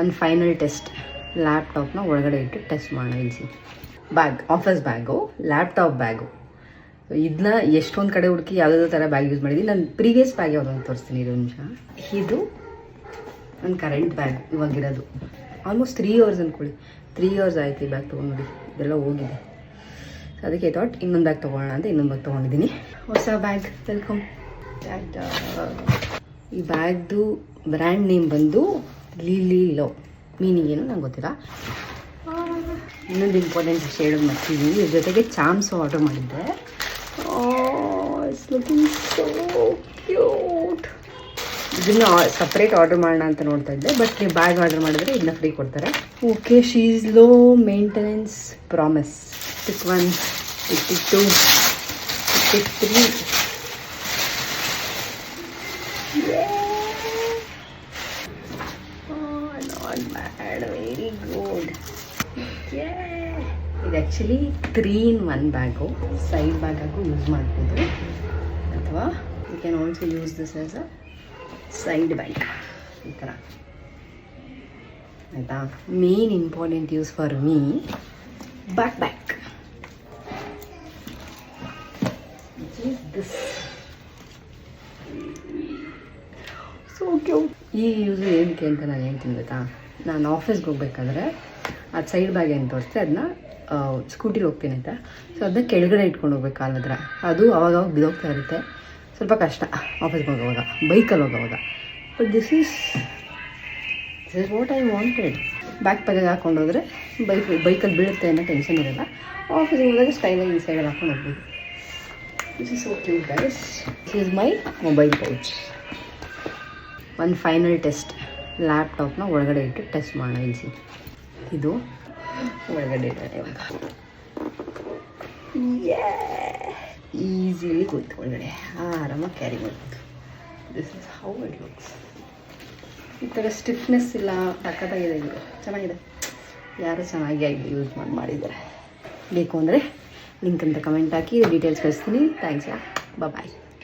ಒಂದು final test. ಲ್ಯಾಪ್ಟಾಪ್ನ ಒಳಗಡೆ ಇಟ್ಟು ಟೆಸ್ಟ್ ಮಾಡೋಣ. ಇಳಿಸಿ bag, office bag, laptop bag. ಇದನ್ನ ಎಷ್ಟೊಂದು ಕಡೆ ಹುಡುಕಿ ಯಾವುದಾದ್ರು ಥರ ಬ್ಯಾಗ್ ಯೂಸ್ ಮಾಡಿದ್ದೀನಿ. ನಾನು ಪ್ರೀವಿಯಸ್ ಬ್ಯಾಗ್ ಯಾವುದೋ ತೋರಿಸ್ತೀನಿ ಇದು ನಿಮಿಷ. ಇದು ನನ್ನ ಕರೆಂಟ್ ಬ್ಯಾಗ್ ಇವಾಗಿರೋದು. ಆಲ್ಮೋಸ್ಟ್ 3 ಇಯರ್ಸ್ ಅಂದ್ಕೊಳ್ಳಿ. 3 ಇಯರ್ಸ್ ಆಯ್ತು ಈ ಬ್ಯಾಗ್ ತೊಗೊಂಡು. ನೋಡಿ ಇದೆಲ್ಲ ಹೋಗಿದೆ. ಅದಕ್ಕೆ ಥಾಟ್ ಇನ್ನೊಂದು ಬ್ಯಾಗ್ ತೊಗೊಳ್ಳೋಣ ಅಂತ ಇನ್ನೊಂದು ಬ್ಯಾಗ್ ತೊಗೊಂಡಿದ್ದೀನಿ. ಹೊಸ ಬ್ಯಾಗ್. ವೆಲ್ಕಮ್. ಈ ಬ್ಯಾಗ್ದು ಬ್ರ್ಯಾಂಡ್ ನೇಮ್ ಬಂದು ಲಿಲಿಲೋ. ಮೀನಿಂಗ್ ಏನು ನಂಗೆ ಗೊತ್ತಿಲ್ಲ. ಇನ್ನೊಂದು ಇಂಪಾರ್ಟೆಂಟ್ ಶೇಡ್ ಮಾಡ್ತೀನಿ. ಇದ್ರ ಜೊತೆಗೆ ಚಾಮ್ಸು ಆರ್ಡರ್ ಮಾಡಿದ್ದೆ. It's looking so cute. ಇದನ್ನ ಸಪ್ರೇಟ್ ಆರ್ಡರ್ ಮಾಡೋಣ ಅಂತ ನೋಡ್ತಾ ಇದ್ದೆ, ಬಟ್ ನೀವು ಬ್ಯಾಗ್ ಆರ್ಡರ್ ಮಾಡಿದ್ರೆ ಇದನ್ನ ಫ್ರೀ ಕೊಡ್ತಾರೆ. Okay, she is low maintenance promise. Tick 1, tick 2, tick 3. Not bad, very good. ಇದು actually 3-in-1 bag. Side bag ಆಗು ಯೂಸ್ ಮಾಡ್ಬೋದು, ಅಥವಾ you can also use this as a side bag ಈ ಥರ. ಆಯಿತಾ? Main important use for me back bag. This so cute. ಈ use ಏನಕ್ಕೆ ಅಂತ ನಾನು ಹೇಳ್ತೀನಿ ಗೊತ್ತಾ? ನಾನು ಆಫೀಸ್ಗೆ ಹೋಗ್ಬೇಕಾದ್ರೆ ಅದು ಸೈಡ್ ಬ್ಯಾಗ್ ಏನು ತೋರಿಸ್ತೆ, ಅದನ್ನ ಸ್ಕೂಟಿಲಿ ಹೋಗ್ತೀನಿ ಅಂತ. ಸೊ ಅದನ್ನ ಕೆಳಗಡೆ ಇಟ್ಕೊಂಡು ಹೋಗ್ಬೇಕು ಕಾಲ ಹತ್ರ. ಅದು ಅವಾಗವಾಗ ಬಿದ್ದೋಗ್ತಾ ಇರುತ್ತೆ, ಸ್ವಲ್ಪ ಕಷ್ಟ ಆಫೀಸ್ಗೆ ಹೋಗೋವಾಗ, ಬೈಕಲ್ಲಿ ಹೋಗೋವಾಗ. But this is what I wanted. Back ಪ್ಯಾಕಾಗಿ ಹಾಕ್ಕೊಂಡು ಹೋದರೆ ಬೈಕಲ್ಲಿ ಬೀಳುತ್ತೆ ಅನ್ನೋ ಟೆನ್ಷನ್ ಇರೋಲ್ಲ. ಆಫೀಸ್ಗೆ ಹೋದಾಗ ಸ್ಟೈಲಾಗಿ ಈ ಸೈಡಲ್ಲಿ ಹಾಕ್ಕೊಂಡು ಹೋಗ್ಬೋದು. This is so cute guys. This is my mobile pouch. ಒಂದು ಫೈನಲ್ ಟೆಸ್ಟ್. ಲ್ಯಾಪ್ಟಾಪ್ನ ಒಳಗಡೆ ಇಟ್ಟು ಟೆಸ್ಟ್ ಮಾಡೋಣ. ಇಳಿಸಿ ಇದು ಒಳಗಡೆ ಇದ್ದಾರೆ ಇವಾಗ. ಈಸಿಲಿ ಕೂತು ಒಳಗಡೆ ಆರಾಮಾಗಿ ಕ್ಯಾರಿ ಮಾಡ್ಬೋದು. This is how it looks. ಈ ಥರ ಸ್ಟಿಫ್ನೆಸ್ ಇಲ್ಲ, ಸಕ್ಕತ್ತಾಗಿದೆ. ಇದು ಚೆನ್ನಾಗಿದೆ. ಯಾರು ಚೆನ್ನಾಗಿ ಯೂಸ್ ಮಾಡಿದ್ದಾರೆ. ಬೇಕು ಅಂದರೆ ಲಿಂಕ್ ಅಂತ ಕಮೆಂಟ್ ಹಾಕಿ ಡೀಟೇಲ್ಸ್ ಕಳಿಸ್ತೀನಿ. ಥ್ಯಾಂಕ್ಸ್. ಬಾಯ್.